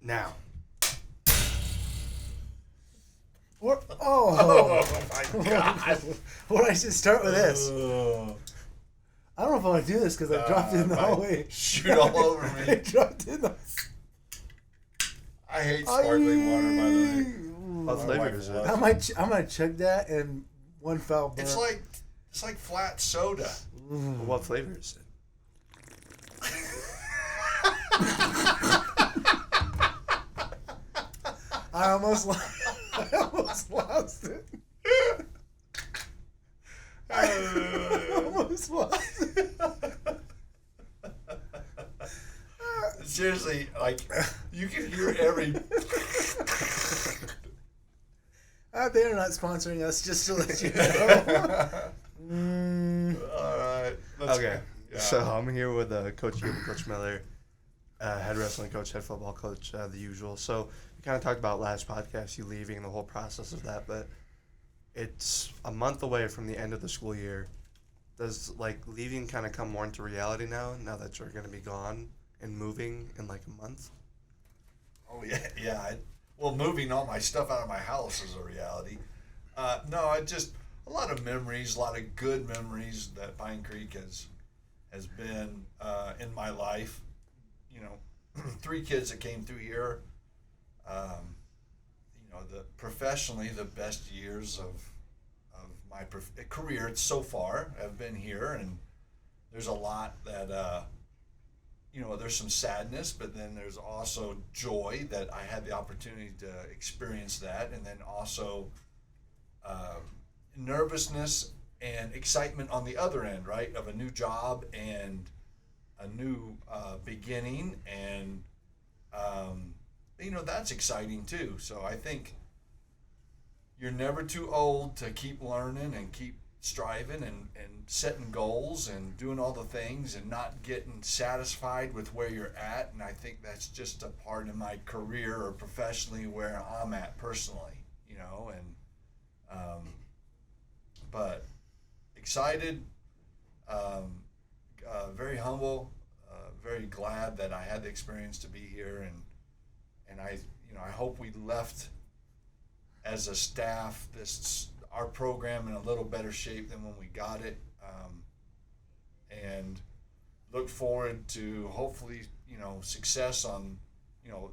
Now. What? Oh my God. Well, I should start with this. I don't know if I want to do this because I dropped it in the hallway. Shoot all over I me. dropped it in the... I hate sparkling water, by the way. What flavor is it? I'm gonna chug that in one foul burp. It's like flat soda. What flavor is it? I almost lost it. I almost lost it. Seriously, like, you can hear every... They're not sponsoring us, just to let you know. All right. Okay. Yeah. So I'm here with Coach Gabel and Coach Miller, head wrestling coach, head football coach, the usual. So we kind of talked about last podcast, you leaving, the whole process of that, but it's a month away from the end of the school year. Does, like, leaving kind of come more into reality now that you're going to be gone and moving in, like, a month? Oh, yeah. Well, moving all my stuff out of my house is a reality. No, I just, a lot of memories, a lot of good memories that Pine Creek has been in my life. You know, 3 kids that came through here. You know, professionally, the best years of my career so far have been here, and there's a lot that you know, there's some sadness, but then there's also joy that I had the opportunity to experience that, and then also nervousness and excitement on the other end, right, of a new job and a new beginning, and you know, that's exciting too. So I think you're never too old to keep learning and keep striving and setting goals and doing all the things and not getting satisfied with where you're at. And I think that's just a part of my career or professionally where I'm at personally, you know, and but excited, very humble, very glad that I had the experience to be here, and I, you know, I hope we left as a staff our program in a little better shape than when we got it, and look forward to hopefully, you know, success on, you know,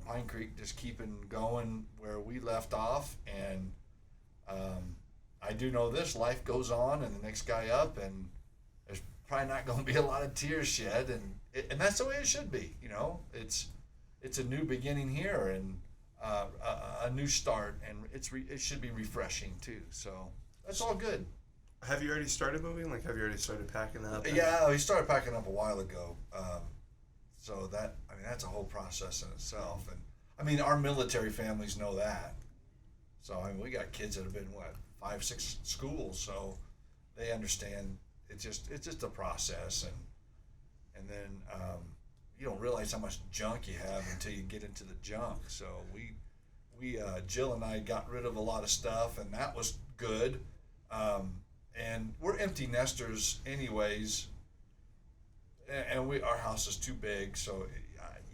Pine Creek just keeping going where we left off. And I do know this, life goes on and the next guy up, and there's probably not going to be a lot of tears shed, and that's the way it should be. You know, it's a new beginning here, and a new start, and it should be refreshing too. So that's all good. Have you already started moving? Like, have you already started packing up? Yeah, we started packing up a while ago. So that's a whole process in itself. And I mean, our military families know that. So I mean, we got kids that have been 5, 6 schools, so they understand. It's just a process, and then you don't realize how much junk you have until you get into the junk. So we Jill and I got rid of a lot of stuff, and that was good. And we're empty nesters anyways, and our house is too big. So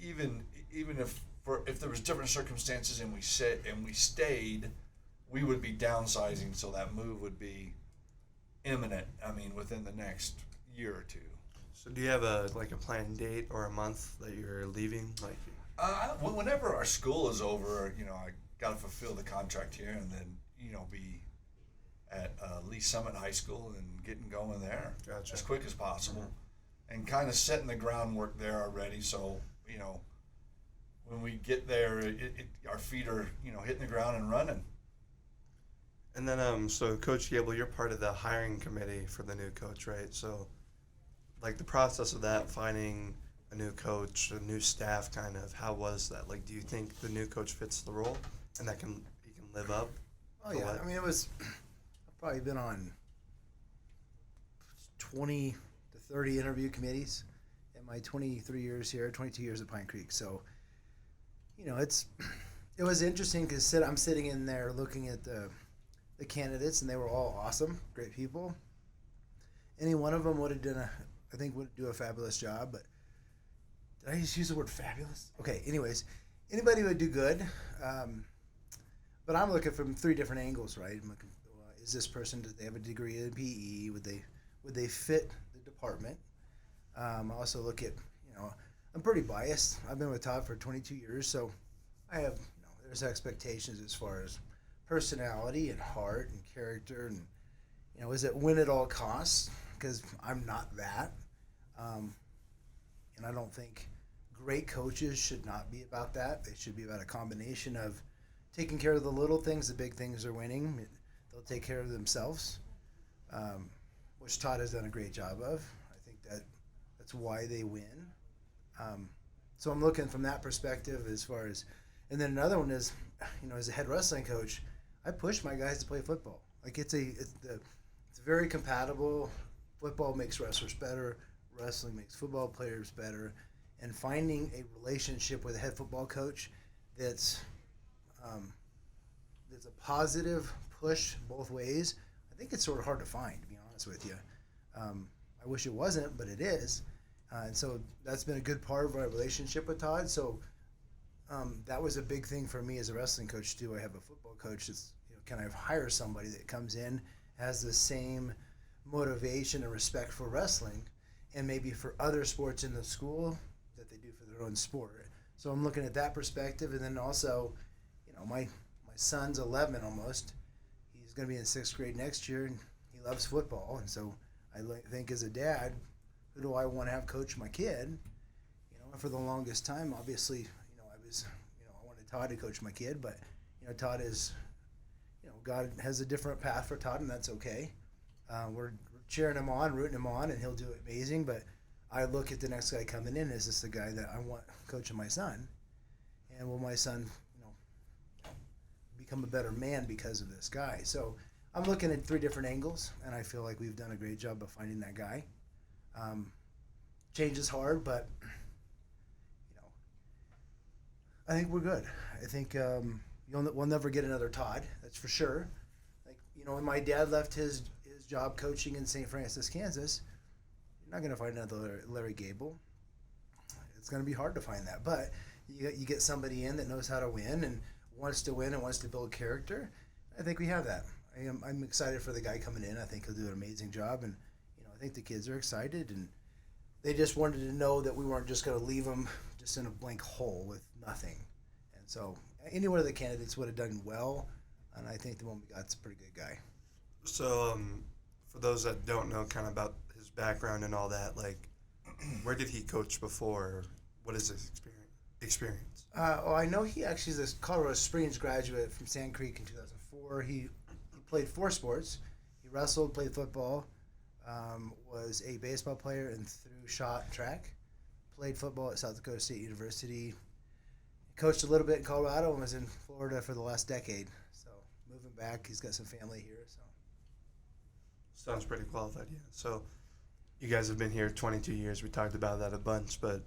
even if there was different circumstances and we stayed, we would be downsizing. So that move would be imminent. I mean, within the next year or two. So do you have a planned date or a month that you're leaving? Whenever our school is over, you know, I got to fulfill the contract here, and then, you know, be at Lee Summit High School and getting going there as quick as possible, and kind of setting the groundwork there already. So, you know, when we get there, our feet are, you know, hitting the ground and running. And then, so Coach Gabel, you're part of the hiring committee for the new coach, right? So, like, the process of that, finding a new coach, a new staff, kind of, how was that? Like, do you think the new coach fits the role and he can live up? Oh, yeah. I mean, I've probably been on 20 to 30 interview committees in my 23 years here, 22 years at Pine Creek. So, you know, it was interesting because I'm sitting in there looking at the candidates, and they were all awesome, great people. Any one of them would do a fabulous job, but did I just use the word fabulous? Okay, anyways, anybody would do good. But I'm looking from 3 different angles, right? I'm looking, is this person, do they have a degree in PE? Would they fit the department? I also look at, I'm pretty biased. I've been with Todd for 22 years, so I have, there's expectations as far as personality and heart and character, and is it win at all costs? Because I'm not that, and I don't think great coaches should not be about that. They should be about a combination of taking care of the little things. The big things are winning. They'll take care of themselves, which Todd has done a great job of. I think that's why they win. So I'm looking from that perspective as far as, and then another one is, as a head wrestling coach, I push my guys to play football. Like it's very compatible. Football makes wrestlers better. Wrestling makes football players better. And finding a relationship with a head football coach that's a positive push both ways, I think it's sort of hard to find, to be honest with you. I wish it wasn't, but it is. And so that's been a good part of our relationship with Todd. So that was a big thing for me as a wrestling coach too. I have a football coach that's, can I hire somebody that comes in, has the same motivation and respect for wrestling and maybe for other sports in the school that they do for their own sport. So I'm looking at that perspective. And then also, my son's 11 almost. He's going to be in 6th grade next year, and he loves football. And so I think as a dad, who do I want to have coach my kid? And for the longest time, obviously, I wanted Todd to coach my kid, but, Todd is, God has a different path for Todd, and that's okay. We're cheering him on, rooting him on, and he'll do amazing. But I look at the next guy coming in, is this the guy that I want coaching my son? And will my son, become a better man because of this guy? So I'm looking at 3 different angles, and I feel like we've done a great job of finding that guy. Change is hard, but I think we're good. I think we'll never get another Todd, that's for sure. Like, when my dad left his job coaching in St. Francis, Kansas, you're not going to find another Larry Gabel. It's going to be hard to find that, but you get somebody in that knows how to win and wants to win and wants to build character. I think we have that. I'm excited for the guy coming in. I think he'll do an amazing job, and I think the kids are excited, and they just wanted to know that we weren't just going to leave them just in a blank hole with nothing. And so any one of the candidates would have done well, and I think the one we got's a pretty good guy. So for those that don't know kind of about his background and all that, like, where did he coach before? What is his experience? I know he actually is a Colorado Springs graduate from Sand Creek in 2004. He played 4 sports. He wrestled, played football, was a baseball player, and threw shot track. Played football at South Dakota State University. Coached a little bit in Colorado and was in Florida for the last decade. So moving back, he's got some family here. So sounds pretty qualified, yeah. So you guys have been here 22 years. We talked about that a bunch, but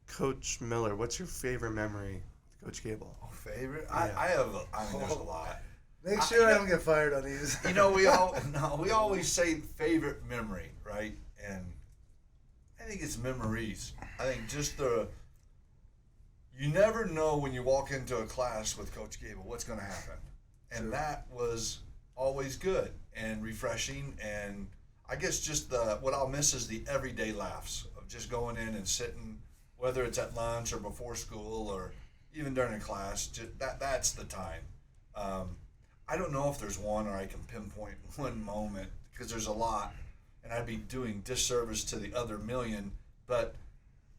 Coach Miller, what's your favorite memory with Coach Gable? Oh, favorite? Yeah. I have. There's a lot. Make sure I don't get fired on these. We always say favorite memory, right? And I think it's memories. I think just you never know when you walk into a class with Coach Gable what's going to happen, and Sure. that was always good and refreshing. And I guess just what I'll miss is the everyday laughs of just going in and sitting, whether it's at lunch or before school or even during a class. That's the time. I don't know if there's one or I can pinpoint one moment because there's a lot, and I'd be doing disservice to the other million. But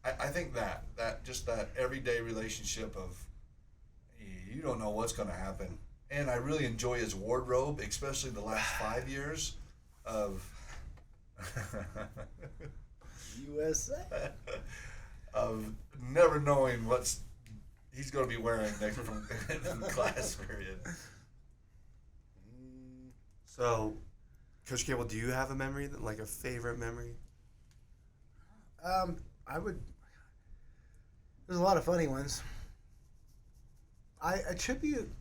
I think that everyday relationship of you don't know what's going to happen, and I really enjoy his wardrobe, especially the last 5 years of USA. of never knowing what he's going to be wearing next in the class period. So, Coach Gable, do you have a memory, like a favorite memory? There's a lot of funny ones. I attribute me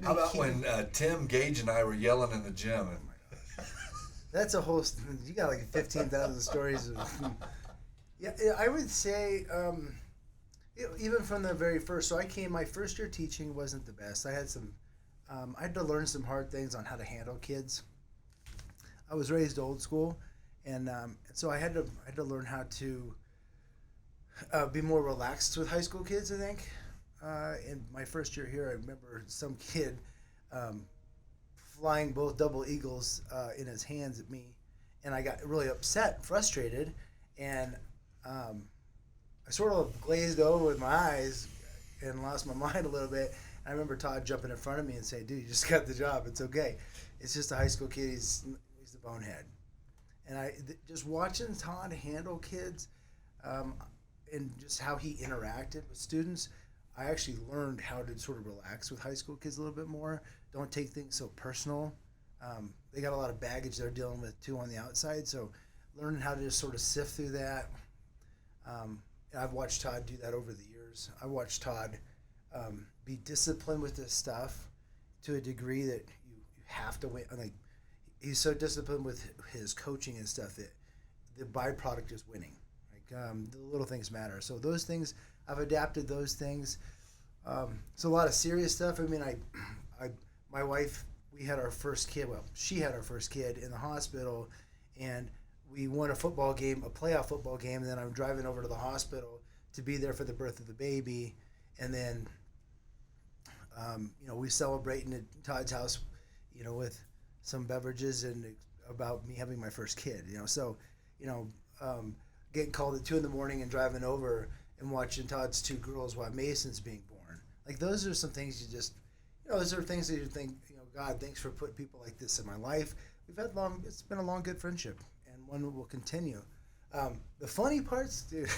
How about keeping- when Tim, Gage, and I were yelling in the gym? That's a whole. You got like 15,000 stories of. Yeah, I would say Even from the very first. So my first year teaching wasn't the best. I had to learn some hard things on how to handle kids. I was raised old school, and so I had to learn how to be more relaxed with high school kids. I think. In my first year here, I remember some kid flying both double eagles in his hands at me, and I got really upset, frustrated, and I sort of glazed over with my eyes and lost my mind a little bit. I remember Todd jumping in front of me and saying, "Dude, you just got the job. It's okay. It's just a high school kid. He's the bonehead." And just watching Todd handle kids, and just how he interacted with students, I actually learned how to sort of relax with high school kids a little bit more. Don't take things so personal. They got a lot of baggage they're dealing with too on the outside, so learning how to just sort of sift through that. I've watched Todd do that over the years. I watched Todd be disciplined with this stuff to a degree that you have to win. Like, he's so disciplined with his coaching and stuff that the byproduct is winning. The little things matter. So those things, I've adapted those things. It's a lot of serious stuff. I mean, my wife, we had our first kid. Well, she had our first kid in the hospital, and we won a playoff football game. And then I'm driving over to the hospital to be there for the birth of the baby, and then, we celebrating at Todd's house, with some beverages and about me having my first kid. So, getting called at 2 a.m. and driving over and watching Todd's 2 girls while Mason's being born. Like, those are some things you just, those are things that you think, God, thanks for putting people like this in my life. It's been a long, good friendship, and one that will continue. The funny parts, dude,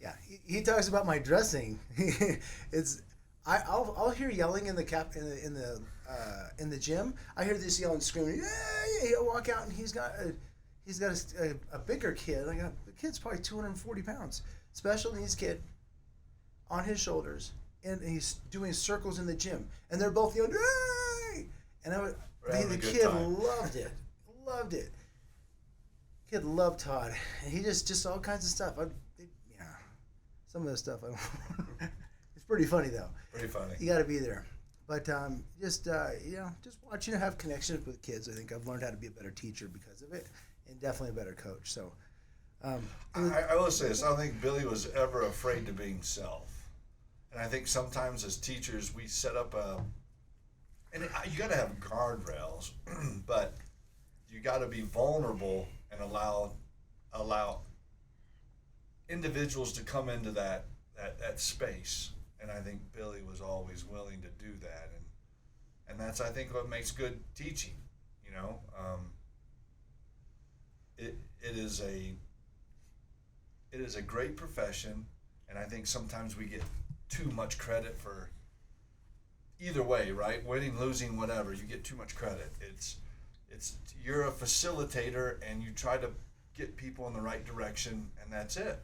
yeah, he talks about my dressing. I'll hear yelling in the gym. I hear this yelling, screaming, yeah. He'll walk out and he's got a bigger kid. The kid's probably 240 pounds, special needs kid, on his shoulders, and he's doing circles in the gym, and they're both yelling, hey! And the kid loved it. Kid loved Todd, and he just all kinds of stuff. Some of the stuff it's pretty funny though. Pretty funny. You got to be there, but just watching have connections with kids. I think I've learned how to be a better teacher because of it, and definitely a better coach. So, I will say this: I don't think Billy was ever afraid to being self, and I think sometimes as teachers we set up and you got to have guardrails, but you got to be vulnerable and allow individuals to come into that space. And I think Billy was always willing to do that, and that's, I think, what makes good teaching. It is a great profession, and I think sometimes we get too much credit for either way, right? Winning, losing, whatever. You get too much credit. It's you're a facilitator, and you try to get people in the right direction, and that's it.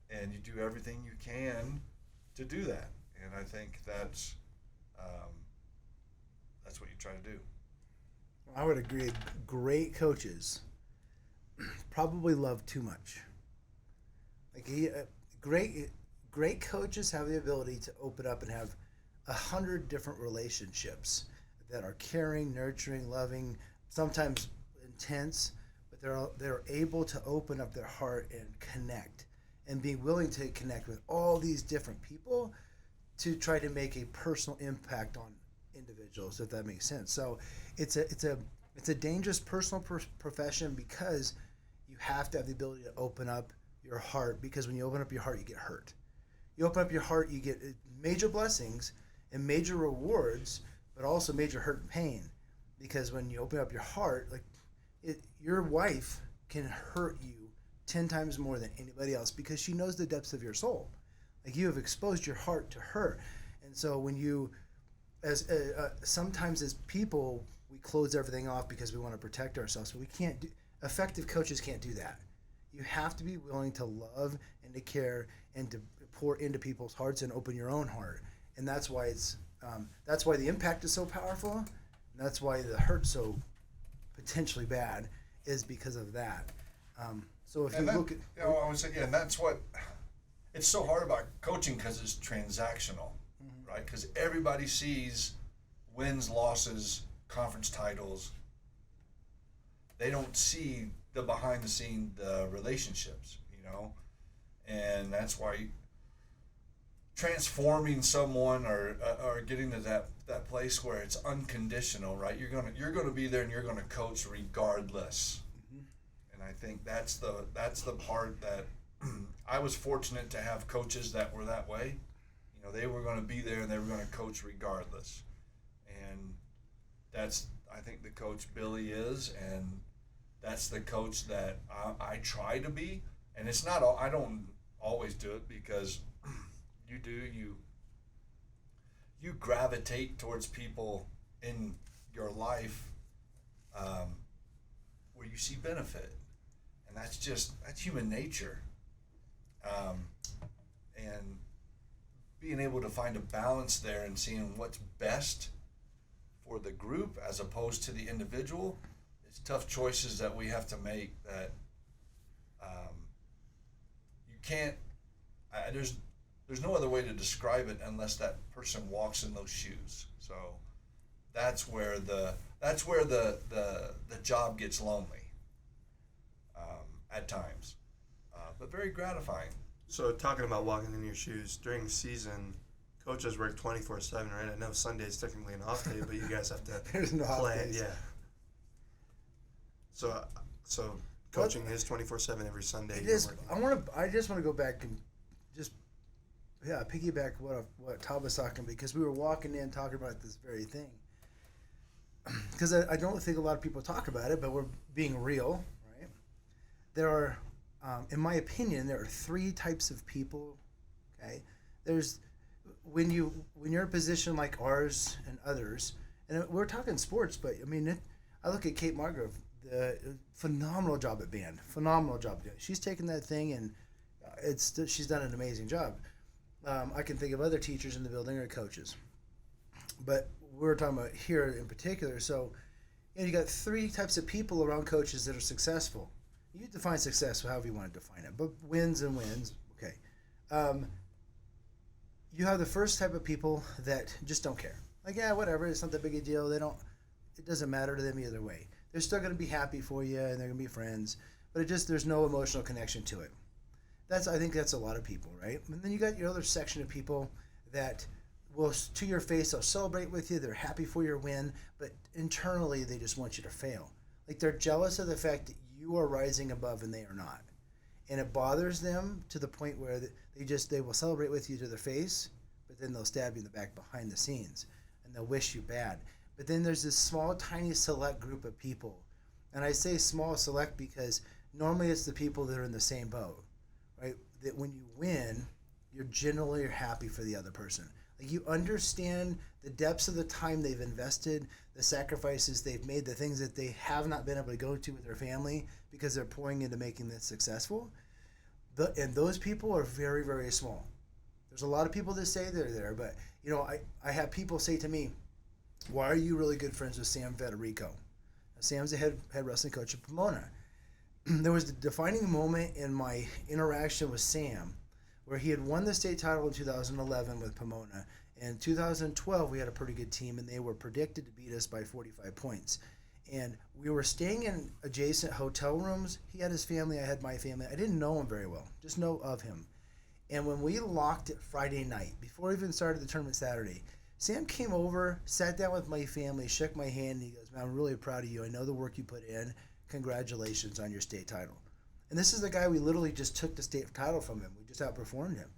And you do everything you can to do that. And I think that's what you try to do. I would agree. Great coaches probably love too much. Great coaches have the ability to open up and have 100 different relationships that are caring, nurturing, loving, sometimes intense, but they're able to open up their heart and connect, and be willing to connect with all these different people to try to make a personal impact on individuals, if that makes sense. So it's a dangerous personal profession, because you have to have the ability to open up your heart, because when you open up your heart, you get hurt. You open up your heart, you get major blessings and major rewards, but also major hurt and pain, because when you open up your heart, your wife can hurt you 10 times more than anybody else, because she knows the depths of your soul. You have exposed your heart to her. And so when you, sometimes as people, we close everything off because we want to protect ourselves, but effective coaches can't do that. You have to be willing to love and to care and to pour into people's hearts and open your own heart. And that's why that's why the impact is so powerful. And that's why the hurt's so potentially bad, is because of that. So if you look at, I would say, and that's what, it's so hard about coaching because it's transactional, right? Because everybody sees wins, losses, conference titles. They don't see the behind the scene, the relationships, and that's why transforming someone or getting to that place where it's unconditional, right? You're gonna be there and you're gonna coach regardless. And I think that's the part that I was fortunate to have coaches that were that way. They were going to be there and they were going to coach regardless. And that's, I think, the coach Billy is, and that's the coach that I try to be. And it's not, I don't always do it, because you gravitate towards people in your life where you see benefit. And that's human nature. And being able to find a balance there and seeing what's best for the group as opposed to the individual, it's tough choices that we have to make that you can't, there's no other way to describe it unless that person walks in those shoes. So that's where the job gets lonely at times, but very gratifying. So talking about walking in your shoes, during season, coaches work 24/7, right? I know Sunday's technically an off day, but you guys have to There's no play. off days. Yeah. So coaching is 24/7 every Sunday. It you're is. working. I just want to go back and just piggyback what Todd was talking, because we were walking in talking about this very thing. Because I don't think a lot of people talk about it, but we're being real, right? There are, in my opinion, there are three types of people. Okay, there's when you're in a position like ours and others, and we're talking sports, but I mean, I look at Kate Margrove, the phenomenal job at band, phenomenal job. She's taken that thing and she's done an amazing job. I can think of other teachers in the building or coaches, but we're talking about here in particular. So, you got three types of people around coaches that are successful. You define success however you want to define it, but wins and wins, okay. You have the first type of people that just don't care. Like, yeah, whatever, it's not that big a deal. It doesn't matter to them either way. They're still going to be happy for you and they're going to be friends, but there's no emotional connection to it. I think that's a lot of people, right? And then you got your other section of people that will, to your face, they'll celebrate with you. They're happy for your win, but internally they just want you to fail. Like, they're jealous of the fact that you are rising above and they are not. And it bothers them to the point where they will celebrate with you to their face, but then they'll stab you in the back behind the scenes and they'll wish you bad. But then there's this small, tiny, select group of people. And I say small, select because normally it's the people that are in the same boat, right? That when you win, you're generally happy for the other person. Like, you understand the depths of the time they've invested, the sacrifices they've made, the things that they have not been able to go to with their family because they're pouring into making this successful. And those people are very, very small. There's a lot of people that say they're there, but I have people say to me, why are you really good friends with Sam Federico? Now, Sam's the head wrestling coach at Pomona. There was the defining moment in my interaction with Sam where he had won the state title in 2011 with Pomona. In 2012, we had a pretty good team, and they were predicted to beat us by 45 points. And we were staying in adjacent hotel rooms. He had his family, I had my family. I didn't know him very well, just know of him. And when we locked it Friday night, before we even started the tournament Saturday, Sam came over, sat down with my family, shook my hand, and he goes, man, I'm really proud of you. I know the work you put in. Congratulations on your state title. And this is the guy we literally just took the state title from him. We just outperformed him.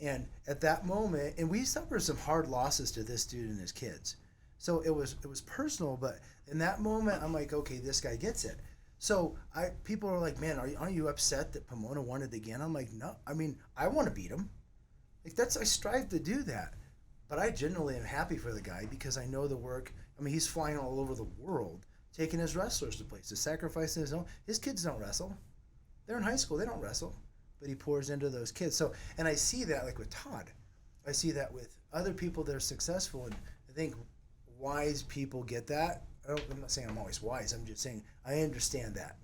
And at that moment, and we suffered some hard losses to this dude and his kids. So it was personal, but in that moment, I'm like, okay, this guy gets it. So people are like, man, aren't you upset that Pomona won it again? I'm like, no. I mean, I want to beat him. Like, I strive to do that. But I genuinely am happy for the guy because I know the work. I mean, he's flying all over the world, taking his wrestlers to places, sacrificing his own. His kids don't wrestle. They're in high school. They don't wrestle. But he pours into those kids. So, and I see that like with Todd. I see that with other people that are successful. And I think wise people get that. I'm not saying I'm always wise. I'm just saying I understand that.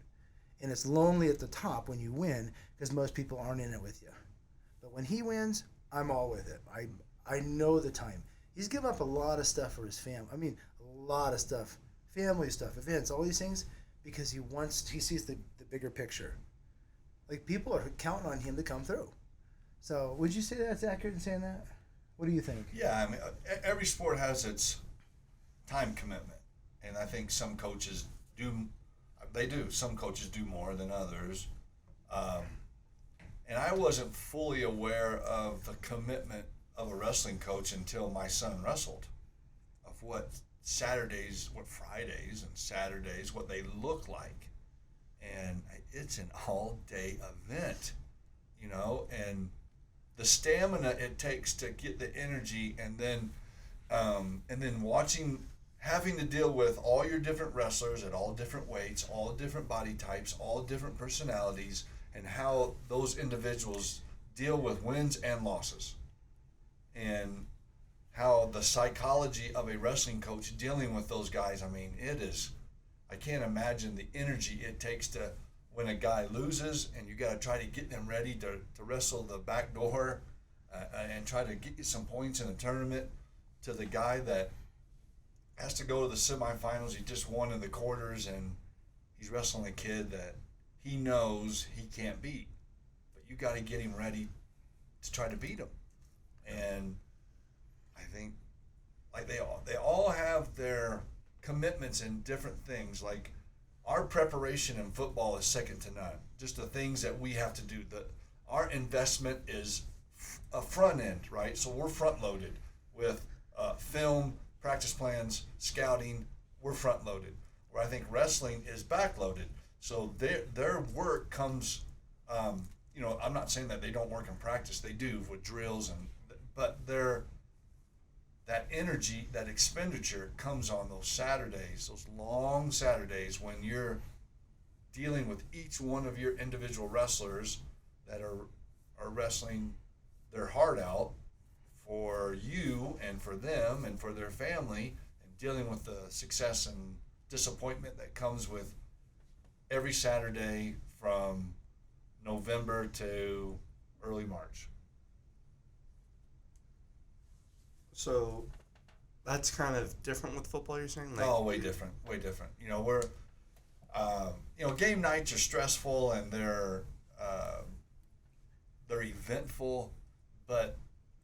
And it's lonely at the top when you win because most people aren't in it with you. But when he wins, I'm all with it. I know the time. He's given up a lot of stuff for his family. I mean, a lot of stuff, family stuff, events, all these things, because he sees the bigger picture. Like, people are counting on him to come through. So would you say that's accurate in saying that? What do you think? Yeah, I mean, every sport has its time commitment, and I think some coaches do. Some coaches do more than others. And I wasn't fully aware of the commitment of a wrestling coach until my son wrestled, of what Fridays and Saturdays, what they look like. And it's an all-day event, and the stamina it takes to get the energy, and then having to deal with all your different wrestlers at all different weights, all different body types, all different personalities, and how those individuals deal with wins and losses, and how the psychology of a wrestling coach dealing with those guys. I mean, I can't imagine the energy it takes to, when a guy loses and you got to try to get them ready to wrestle the back door and try to get you some points in a tournament, to the guy that has to go to the semifinals. He just won in the quarters, and he's wrestling a kid that he knows he can't beat, but you got to get him ready to try to beat him. And I think, like, they all have their commitments in different things. Like, our preparation in football is second to none. Just the things that we have to do. Our investment is a front end, right? So we're front loaded with film, practice plans, scouting. We're front loaded. Where I think wrestling is back loaded. So their work comes. I'm not saying that they don't work in practice. They do with drills, but that energy, that expenditure comes on those Saturdays, those long Saturdays, when you're dealing with each one of your individual wrestlers that are wrestling their heart out for you and for them and for their family, and dealing with the success and disappointment that comes with every Saturday from November to early March. So that's kind of different with football, you're saying? Way different. We're, game nights are stressful and they're eventful, but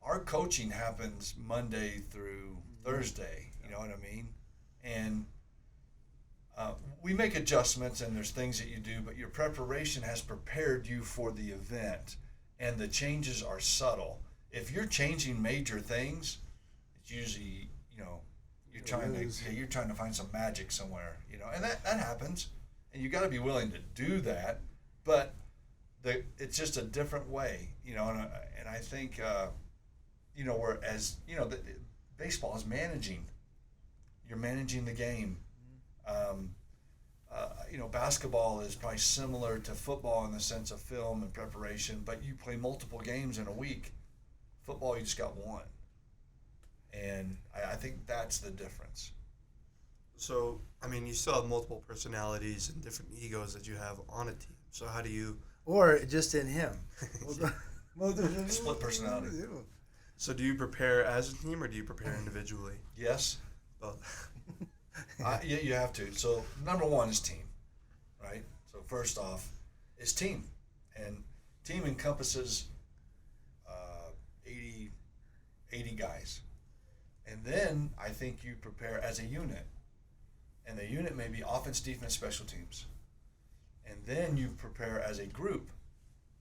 our coaching happens Monday through Thursday, you know what I mean? And we make adjustments, and there's things that you do, but your preparation has prepared you for the event, and the changes are subtle. If you're changing major things, it's usually, you're trying to find some magic somewhere, and that happens, and you got to be willing to do that, but it's just a different way, and I think, whereas, baseball is managing. You're managing the game. Basketball is probably similar to football in the sense of film and preparation, but you play multiple games in a week. Football, you just got one. And I think that's the difference. So, you still have multiple personalities and different egos that you have on a team. So how do you... Or just in him. Split personality. So do you prepare as a team, or do you prepare individually? Yes. Both. You have to. So number one is team, right? So first off, is team. And team encompasses 80 guys. And then I think you prepare as a unit. And the unit may be offense, defense, special teams. And then you prepare as a group.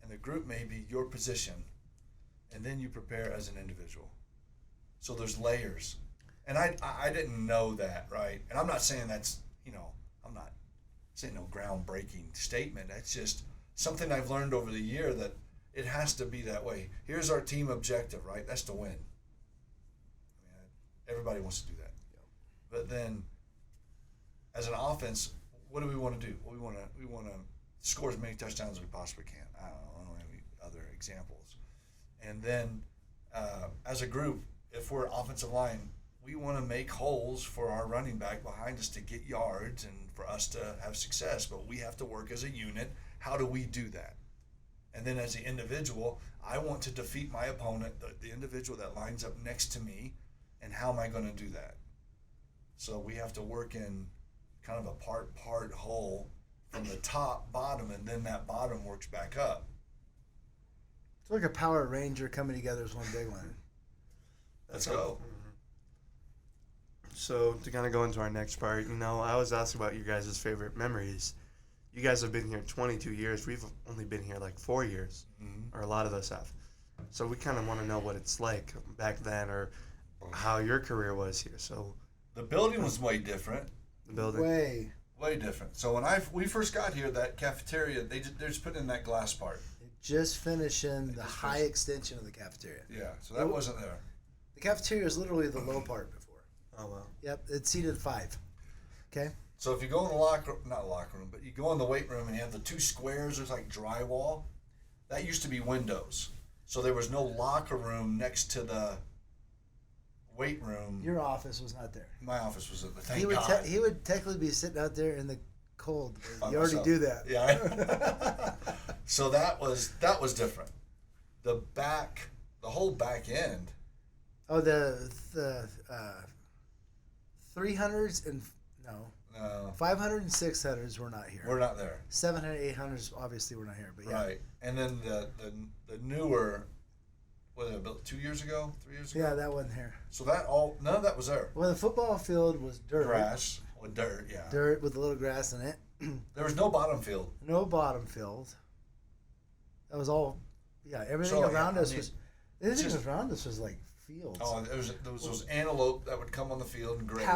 And the group may be your position. And then you prepare as an individual. So there's layers. And I didn't know that, right? And I'm not saying that's, I'm not saying no groundbreaking statement. That's just something I've learned over the year, that it has to be that way. Here's our team objective, right? That's to win. Everybody wants to do that. But then, as an offense, what do we want to do? Well, we want to score as many touchdowns as we possibly can. I don't know any other examples. And then, as a group, if we're offensive line, we want to make holes for our running back behind us to get yards and for us to have success. But we have to work as a unit. How do we do that? And then as an individual, I want to defeat my opponent, the individual that lines up next to me, and how am I going to do that? So we have to work in kind of a part whole from the top, bottom, and then that bottom works back up. It's like a Power Ranger coming together as one big one. Let's go. So to kind of go into our next part, I was asking about your guys' favorite memories. You guys have been here 22 years. We've only been here like 4 years, or a lot of us have. So we kind of want to know what it's like back then, or how your career was here. So the building was way different. The building. Way different. So when we first got here, that cafeteria, they're just putting in that glass part. Just finishing the high extension of the cafeteria. Yeah, so that wasn't there. The cafeteria is literally the low part before. Oh, wow. Yep, it seated 5. Okay? So if you go in the not locker room, but you go in the weight room and you have the 2 squares, there's like drywall. That used to be windows. So there was no locker room next to the weight room. Your office was not there. My office was at the thank God. He would technically be sitting out there in the cold. By You already myself. do that. Yeah. So that was different. The whole back end. Oh, the 300s and no, 500 and 600s were not here. We're not there. 700, 800s obviously were not here, but yeah. Right. And then the newer, what, about 2 years ago, 3 years ago? Yeah, that wasn't here. So none of that was there. Well, the football field was dirt. Grass, or dirt, yeah. Dirt with a little grass in it. There was no bottom field. No bottom field. That was all. Yeah, everything around us was. Everything around us was like fields. Oh, there was those antelope that would come on the field and graze.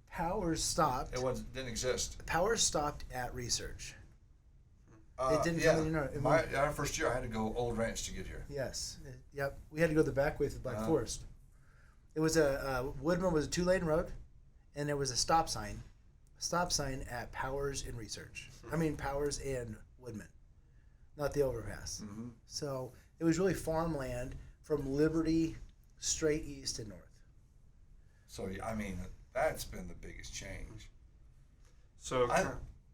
Powers stopped. Didn't exist. Powers stopped at research. It didn't yeah. come in. Our first year, I had to go Old Ranch to get here. Yes. Yep. We had to go the back way through Black Forest. It was Woodman was a 2-lane road, and there was a stop sign at Powers and Research. I mean Powers and Woodman, not the overpass. Mm-hmm. So it was really farmland from Liberty straight east and north. So I mean, that's been the biggest change. So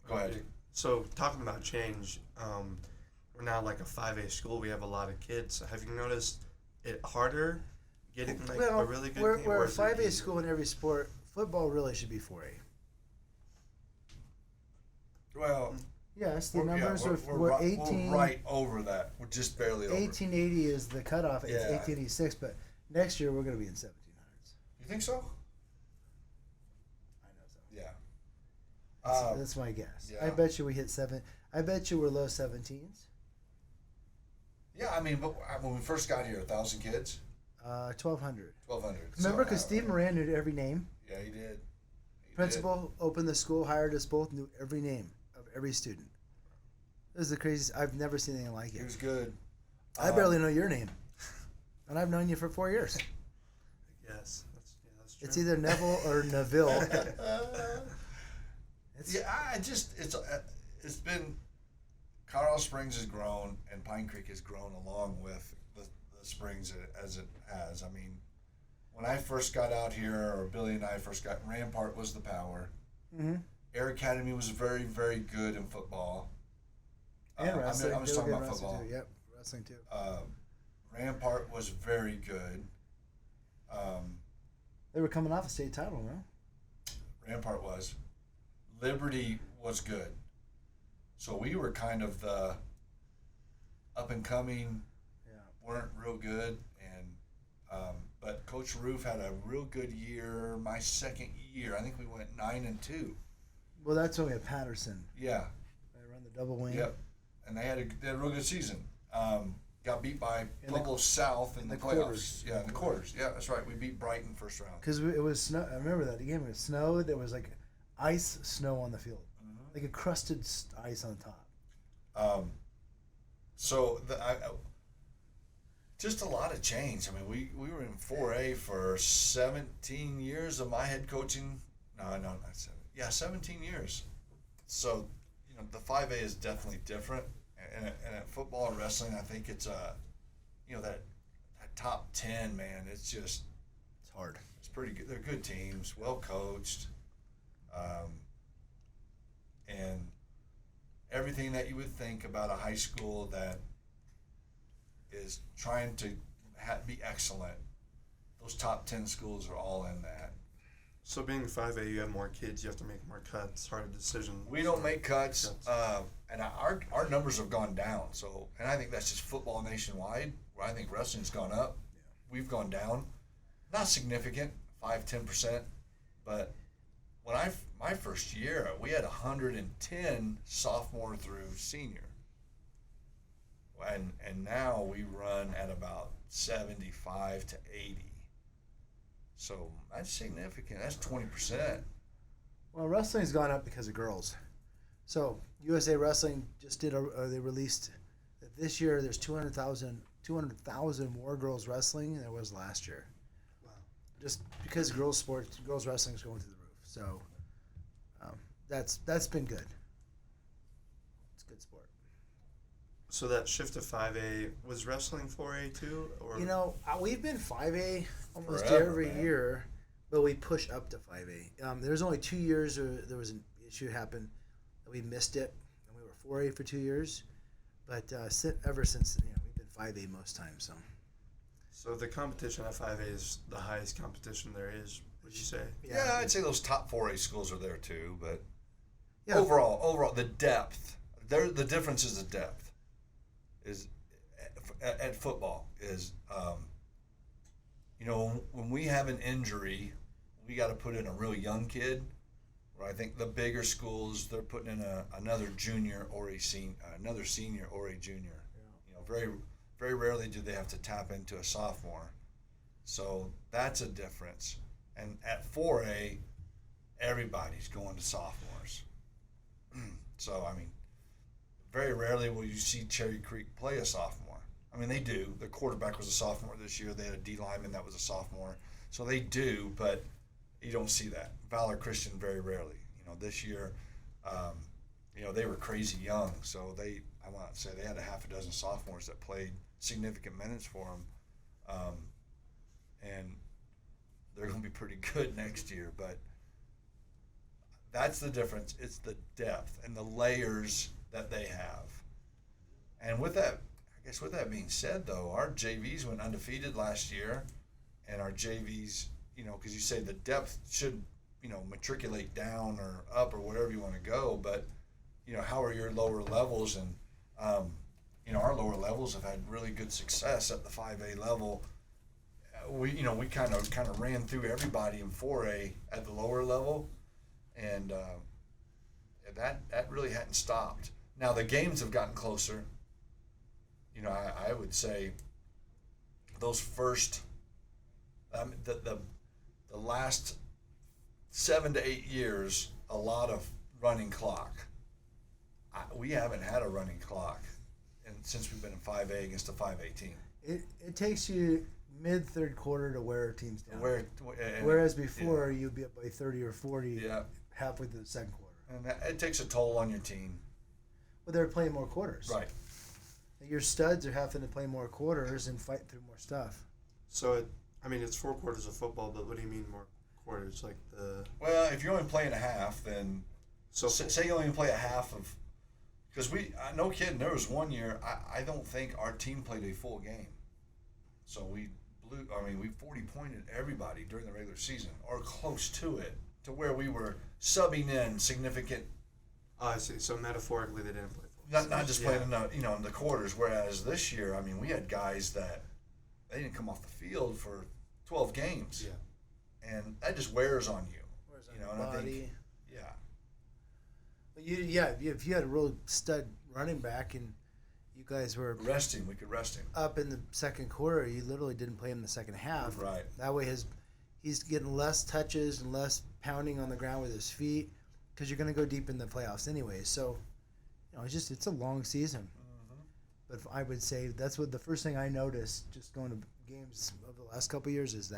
go ahead. So talking about change, we're now like a 5A school. We have a lot of kids. Have you noticed it harder getting a really good team? We're a 5A school in every sport. Football really should be 4A. Well, yes, the numbers we're 18. We're right over that. We're just barely over. 1880 is the cutoff. It's Yeah. 1886, but next year we're going to be in 1700s. You think so? I know so. Yeah. That's my guess. yeah. I bet you we hit 7. I bet you we're low 17s. Yeah, I mean, but when we first got here, 1,000 kids, 1200. 1,200. Remember, because Steve Moran knew every name. Yeah, he did. Principal opened the school, hired us both, knew every name of every student. It was the craziest. I've never seen anything like it. He was good. I barely know your name, and I've known you for 4 years. Yes, that's true. It's either Neville or Neville. It's been, Colorado Springs has grown and Pine Creek has grown along with the Springs as it has. I mean, when I first got out here, or Billy and I first got, Rampart was the power. Mm-hmm. Air Academy was very, very good in football. And wrestling. I'm just talking about football. Too. Yep, wrestling too. Rampart was very good. They were coming off a state title, no? Rampart was. Liberty was good. So we were kind of the up and coming, weren't real good, and but Coach Roof had a real good year. My second year, I think we went 9-2. Well, that's when we had Patterson. Yeah. They run the double wing. Yep. And they had a real good season. Got beat by Pueblo South in the playoffs. Quarters. Yeah, in the quarters. Yeah, that's right. We beat Brighton first round. Because it was snow. I remember that game. It snowed. There was like ice snow on the field, like a crusted ice on top. So just a lot of change. I mean, we were in 4A for 17 years of my head coaching. No, not 7. Yeah, 17 years. So, the 5A is definitely different. And at football and wrestling, I think it's that top 10, man. It's hard. It's pretty good. They're good teams, well coached, and everything that you would think about a high school that is trying to be excellent. Those top 10 schools are all in that. So being 5A, you have more kids, you have to make more cuts, harder decisions. We don't make cuts, and our numbers have gone down. So, and I think that's just football nationwide, where I think wrestling's gone up. Yeah. We've gone down, not significant, 5-10%, but when my first year, we had 110 sophomore through senior, and now we run at about 75 to 80. So that's significant. That's 20%. Well, wrestling's gone up because of girls. So USA Wrestling just they released that this year there's 200,000 more girls wrestling than there was last year. Wow. Just because girls wrestling is going through the roof. So that's been good. It's a good sport. So that shift to 5A, was wrestling 4A too? Or We've been 5A almost Forever, every man. year, but we push up to 5A. There was only 2 years where there was an issue happen that we missed it, and we were 4A for 2 years. But ever since, we've been 5A most times. So the competition at 5A is the highest competition there is, would you say? Yeah, I'd say those top 4A schools are there too, but Yeah. overall, the depth. The difference is the depth. Is at football is when we have an injury, we got to put in a real young kid. Where I think the bigger schools, they're putting in another junior or another senior or a junior. Yeah. Very very rarely do they have to tap into a sophomore. So that's a difference. And at 4A, everybody's going to sophomores. So very rarely will you see Cherry Creek play a sophomore. They do. The quarterback was a sophomore this year. They had a D lineman that was a sophomore. So they do, but you don't see that. Valor Christian very rarely. This year, they were crazy young. So I want to say they had a half a dozen sophomores that played significant minutes for them. And they're going to be pretty good next year. But that's the difference. It's the depth and the layers that they have. And with that being said, though, our JVs went undefeated last year, and our JVs, because you say the depth should, matriculate down or up or wherever you want to go, but, how are your lower levels? And, our lower levels have had really good success at the 5A level. We kind of ran through everybody in 4A at the lower level, and that really hadn't stopped. Now the games have gotten closer. I would say those first, the last 7 to 8 years, a lot of running clock. We haven't had a running clock, and since we've been in 5A against a 5A team. It takes you mid-third quarter to wear teams down. And whereas before, you'd be up by 30 or 40 halfway through the second quarter. And it takes a toll on your team. Well, they're playing more quarters. Right. Your studs are having to play more quarters and fight through more stuff. So, it's 4 quarters of football, but what do you mean more quarters? Well, if you're only playing a half, then say you only play a half of, because no kidding, there was 1 year, I don't think our team played a full game. So we 40-pointed everybody during the regular season, or close to it, to where we were subbing in significant. Oh, I see. So metaphorically, they didn't play. Not just playing in the quarters. Whereas this year, we had guys that they didn't come off the field for 12 games. Yeah. And that just wears on you. Wears on your body. I think, yeah. But if you had a real stud running back and you guys were we could rest him up in the second quarter, you literally didn't play him in the second half. Right. That way he's getting less touches and less pounding on the ground with his feet, because you're going to go deep in the playoffs anyway. So, it's a long season. Mm-hmm. But I would say that's what the first thing I noticed just going to games over the last couple of years is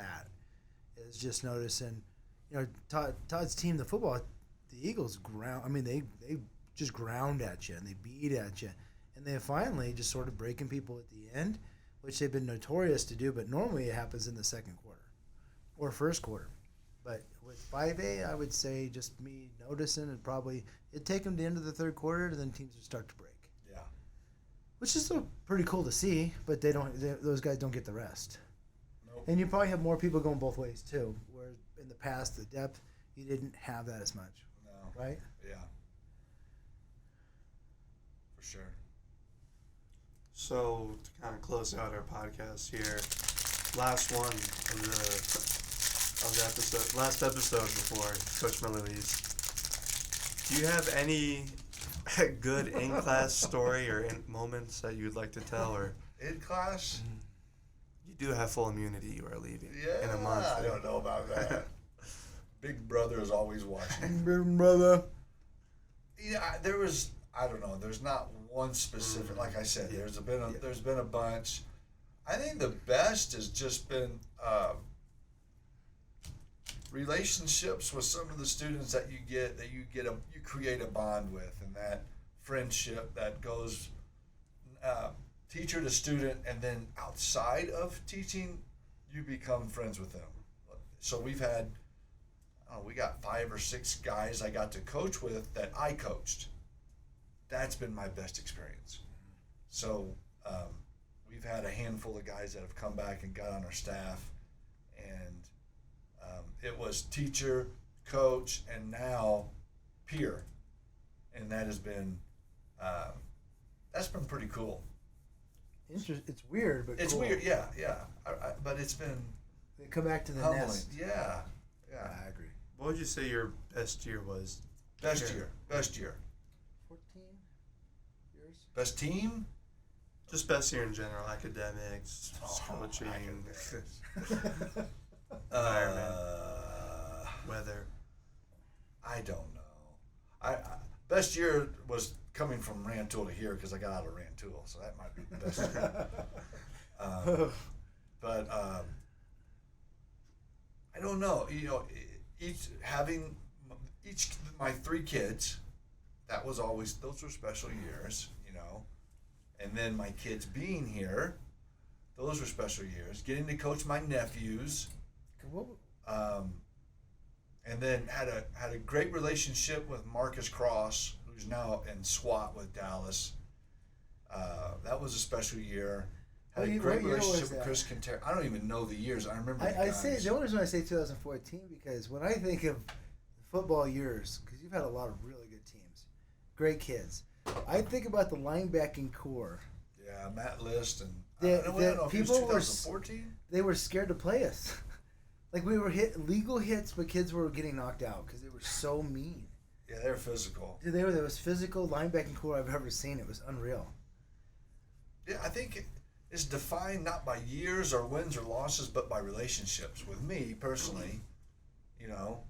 just noticing, Todd's team, the football, the Eagles ground. They just ground at you and they beat at you, and they finally just sort of breaking people at the end, which they've been notorious to do. But normally it happens in the second quarter or first quarter. But with 5A, I would say just me noticing, and probably it'd take them to the end of the third quarter, and then teams would start to break. Yeah. which is still pretty cool to see. But those guys don't get the rest. Nope. And you probably have more people going both ways too. Where in the past, the depth, you didn't have that as much, No. right? Yeah. For sure. So to kind of close out our podcast here, last one of the episode, last episode before Coach Miller leaves. Do you have any good in-class story or moments that you'd like to tell, or In class? you do have full immunity? You are leaving Yeah. in a month. I don't know about that. Big brother is always watching. Big brother. Yeah, there was. I don't know. There's not one specific. Like I said, there's been a bunch. I think the best has just been relationships with some of the students that you create a bond with, and that friendship that goes teacher to student, and then outside of teaching, you become friends with them. So we got 5 or 6 guys I got to coach with that I coached. That's been my best experience. So we've had a handful of guys that have come back and got on our staff, and it was teacher, coach, and now peer, and that has been that's been pretty cool. It's weird, but It's cool. weird, yeah. But it's been They come back to the humbling. nest. Yeah. I agree. What would you say your best year was? Best Here. year. 14 years. Best team. Just best year in general, academics, coaching, environment, weather. I don't know. I best year was coming from Rantoul to here because I got out of Rantoul, so that might be the best year. But I don't know. You know, each my 3 kids, those were special years. You know, and then my kids being here, those were special years. Getting to coach my nephews. And then had a great relationship with Marcus Cross, who's now in SWAT with Dallas. That was a special year. Had a great relationship with Chris Quintero. I don't even know the years. I remember the I guys. say the only reason I say 2014 because when I think of football years, because you've had a lot of really good teams, great kids. I think about the linebacking core. Yeah, Matt List and The- I don't the know if it people were was 2014. They were scared to play us. Like we were legal hits, but kids were getting knocked out because they were so mean. Yeah, they were physical. Dude, they were the most physical linebacking core I've ever seen. It was unreal. Yeah, I think it's defined not by years or wins or losses, but by relationships. With me personally, you know,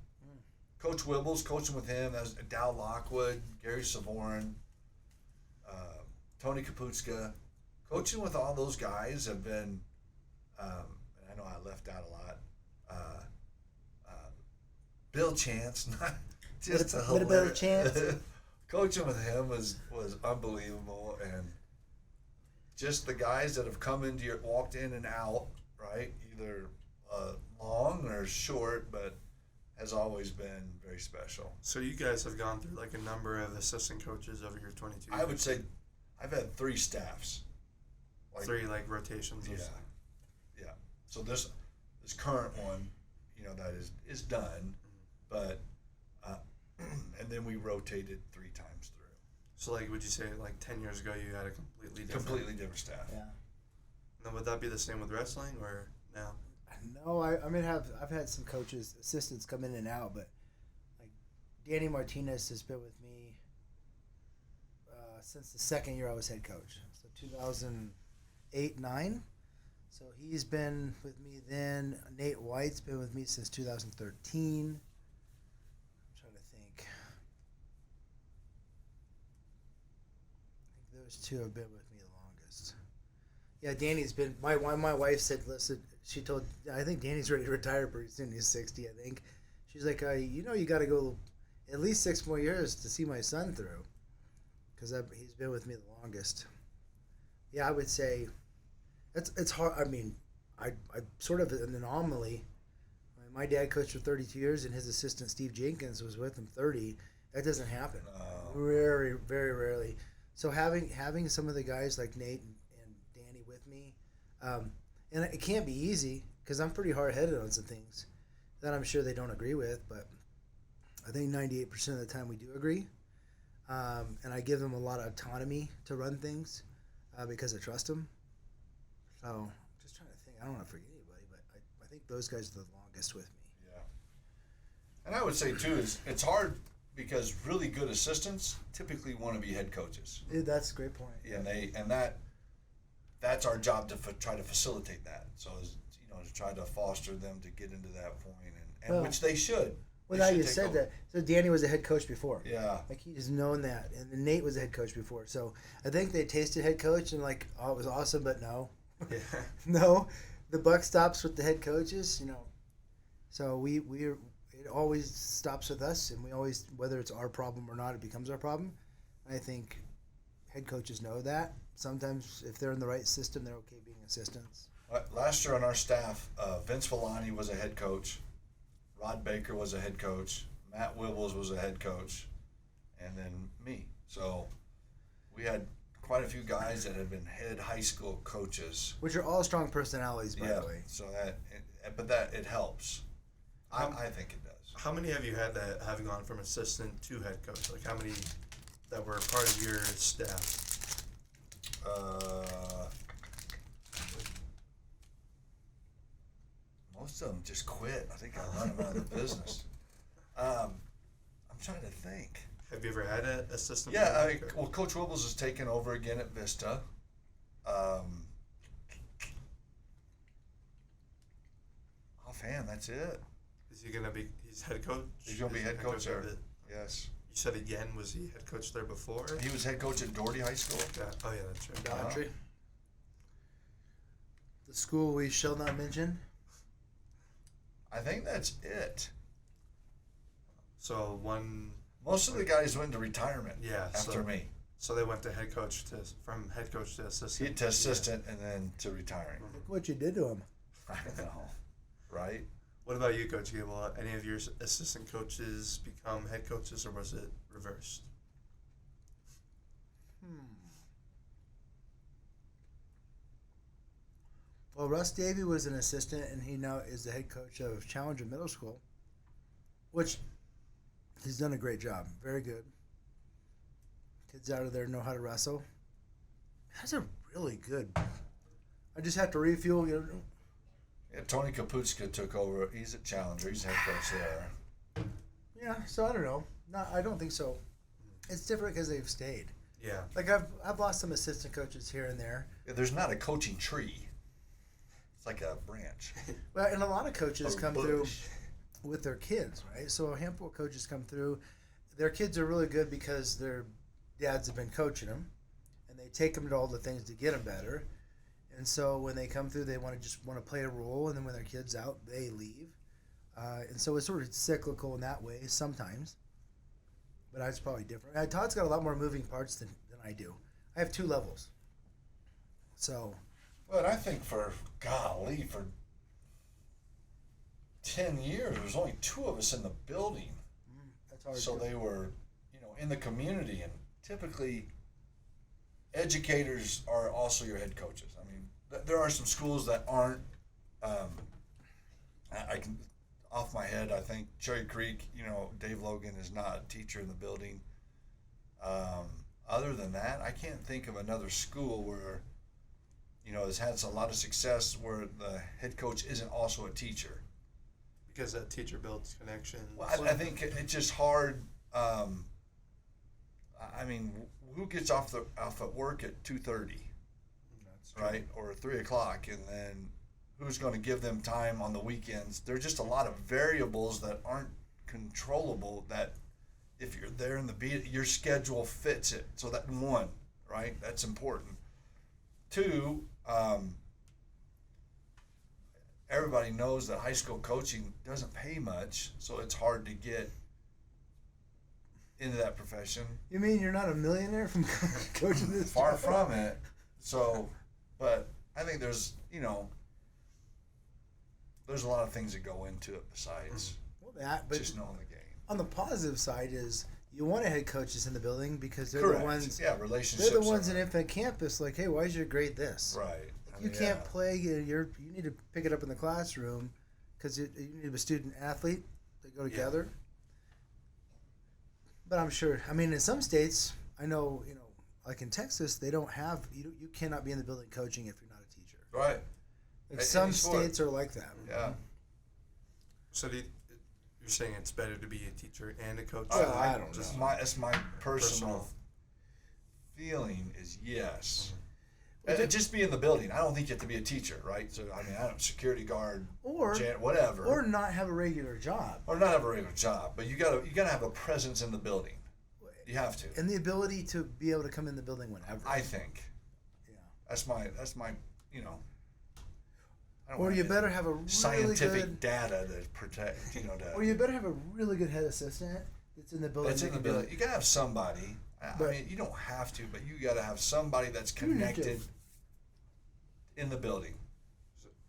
Coach Wibbles, coaching with him, that was Dow Lockwood, Gary Savorin, Tony Kaputska. Coaching with all those guys have been, and I know I left out a lot, Bill Chance, not just a Little bit of Chance. Coaching with him was unbelievable, and just the guys that have come walked in and out, right? Either long or short, but has always been very special. So you guys have gone through like a number of assistant coaches over your 22 I would say I've had 3 staffs. 3 like rotations. Yeah, yeah. So this current one, you know, that is done, but and then we rotated 3 times through. So like, would you say like 10 years ago you had a completely different staff. Yeah. Now would that be the same with wrestling or now? No, I've had some coaches, assistants come in and out, but like Danny Martinez has been with me since the second year I was head coach, so 2008-9. So he's been with me then. Nate White's been with me since 2013. I'm trying to think. I think those 2 have been with me the longest. Yeah, Danny's been. My wife said, listen, she told, I think Danny's ready to retire pretty soon. He's 60, I think. She's like, you got to go at least 6 more years to see my son through, because he's been with me the longest. Yeah, I would say it's hard. I mean, I sort of an anomaly. I mean, my dad coached for 32 years, and his assistant Steve Jenkins was with him 30. That doesn't happen. Very, very rarely. So having some of the guys like Nate and Danny with me, and it can't be easy because I'm pretty hard headed on some things that I'm sure they don't agree with, but I think 98% of the time we do agree. And I give them a lot of autonomy to run things because I trust them. So just trying to think. I don't want to forget anybody, but I think those guys are the longest with me. Yeah. And I would say too is it's hard because really good assistants typically want to be head coaches. Yeah, that's a great point. Yeah, and that's our job to try to facilitate that. So to try to foster them to get into that point, and Well, which they should. Well, now you said that. So Danny was a head coach before. Yeah. Like he's known that, and then Nate was a head coach before. So I think they tasted head coach and like, oh, it was awesome, but no, Yeah. no, the buck stops with the head coaches. So it always stops with us, and we always, whether it's our problem or not, it becomes our problem. I think head coaches know that. Sometimes if they're in the right system, they're okay being assistants. Last year on our staff, Vince Villani was a head coach. Rod Baker was a head coach. Matt Wibbles was a head coach. And then me. So we had quite a few guys that had been head high school coaches. Which are all strong personalities, by the way. So it helps. I think it does. How many have you had that have gone from assistant to head coach? Like how many that were part of your staff? Most of them just quit. I think I run them out of the business. I'm trying to think. Have you ever had an assistant? Yeah, Coach Wibbles is taking over again at Vista. Offhand, that's it. Is he gonna be? He's head coach. He's gonna be head coach there. Yes. You said again. Was he head coach there before? He was head coach at Doherty High School. Yeah. Oh yeah, that's right. Daughtry. The school we shall not mention. I think that's it. So one. Most of the guys went to retirement. Yeah. After me. So they went to head coach from head coach to assistant. To assistant and then to retiring. Look what you did to him. I know, right? What about you, Coach Gabel? Any of your assistant coaches become head coaches, or was it reversed? Well, Russ Davey was an assistant, and he now is the head coach of Challenger Middle School, which he's done a great job. Very good. Kids out of there know how to wrestle. That's a really good. I just have to refuel. Yeah, Tony Kaputska took over. He's at Challenger. He's head coach there. Yeah, so I don't know. No, I don't think so. It's different because they've stayed. Yeah. Like I've lost some assistant coaches here and there. Yeah, there's not a coaching tree. It's like a branch. Well, and a lot of coaches Or come bush. through with their kids, right? So a handful of coaches come through. Their kids are really good because their dads have been coaching them, and they take them to all the things to get them better. And so when they come through, they want to play a role, and then when their kid's out, they leave. And so it's sort of cyclical in that way sometimes. But it's probably different. Todd's got a lot more moving parts than I do. I have 2 levels. So. But I think for 10 years, there was only 2 of us in the building. That's hard. So they were, in the community, and typically educators are also your head coaches. I mean, there are some schools that aren't. I can, off my head, I think Cherry Creek. Dave Logan is not a teacher in the building. Other than that, I can't think of another school where, has had a lot of success where the head coach isn't also a teacher. Because that teacher builds connections. Well, I think it's just hard. I mean, who gets off at work at 2:30, right, or 3:00, and then who's going to give them time on the weekends? There's just a lot of variables that aren't controllable. That if you're there in the beat, your schedule fits it. So that 1, right, that's important. 2, everybody knows that high school coaching doesn't pay much, so it's hard to get into that profession. You mean you're not a millionaire from coaching this? Far from it. So, but I think there's there's a lot of things that go into it besides Well, but just knowing the game. on the positive side is you want head coaches in the building because they're Correct. the ones. Yeah, relationships. They're the ones are- in infant campus. Like, hey, why is your grade this? Right. I You mean, can't yeah. play. You need to pick it up in the classroom because you need a student athlete. They go together. But I'm sure. I mean, in some states, I know. Like in Texas, they don't have. You cannot be in the building coaching if you're not a teacher. Right. Like Any some sport. states are like that. Yeah. So you're saying it's better to be a teacher and a coach? Well, I don't just know. That's my personal feeling is yes. Well, Just be in the building. I don't think you have to be a teacher, right? So I mean, I don't security guard, Or whatever, or not have a regular job. or not have a regular job, but you gotta have a presence in the building. You have to. And the ability to be able to come in the building whenever. I think Yeah. that's my you know. I don't Or want you any better have a really scientific good. data to protect. Or you better have a really good head assistant that's in the building. That's in that the can be building. You gotta have somebody. I But- mean, you don't have to, but you gotta have somebody that's You need to. connected in the building.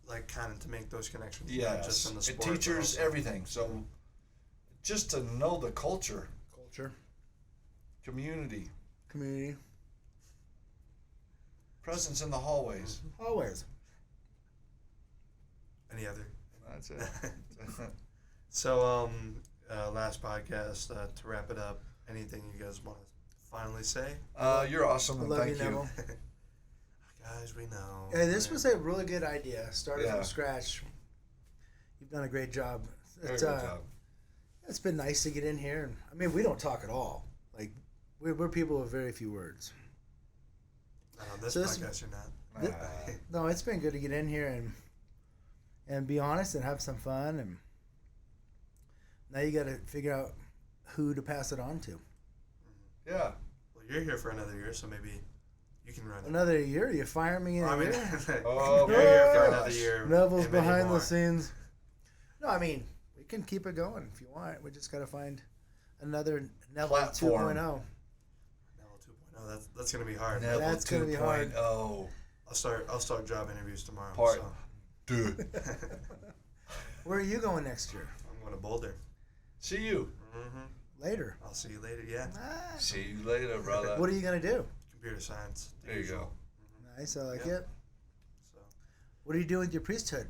Like kind of to make those connections, not Yes, just in the and sport. but teachers, also- everything. So, just to know the culture, Culture, community, community, presence in the hallways. always. Any other? That's it. So, last podcast, to wrap it up, anything you guys want to finally say? You're awesome, I and love thank you, you. Neville. Guys, we know. Hey, this was a really good idea. Started Yeah. from scratch. You've done a great job. Very It's, good job. It's been nice to get in here. And I mean, we don't talk at all. Like, we're people with very few words. Not on this So this- podcast, you're not. Ah, No, it's been good to get in here and be honest and have some fun. And now you got to figure out who to pass it on to. yeah. Well, you're here for another year, so maybe you can run it. Another year? You fire me in I a mean, year? Oh, you're here for gosh. another year. Neville's and maybe behind more. the scenes. No, I mean, we can keep it going if you want. We just got to find another Neville Platform. 2.0. Neville 2.0. That's gonna be hard. Neville That's gonna be hard. 2.0. I'll start job interviews tomorrow. Part- So Dude. Where are you going next year? I'm going to Boulder. See you. Later. I'll see you later. Yeah, Ah, See you later, brother. what are you going to do? computer science. the There you usual. go. Nice, I like Yeah. it. So What are you doing with your priesthood?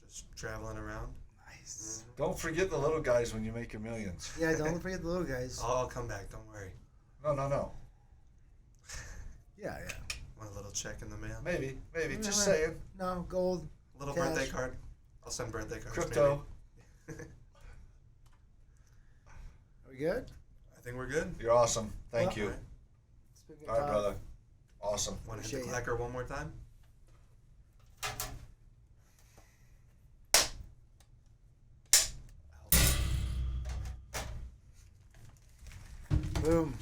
just traveling around. Nice. Don't forget the little guys when you make your millions. Yeah, don't forget the little guys. I'll come back. Don't worry. No. Yeah, yeah. Want a little check in the mail? Maybe. Just Yeah. saying. No, gold. Little Cash. birthday card. I'll send birthday cards. Crypto. Maybe. Are we good? I think we're good. You're awesome. Thank you. Alright. It's been good All right, talk. brother. Awesome. Want to hit Appreciate the it. clacker one more time? Boom.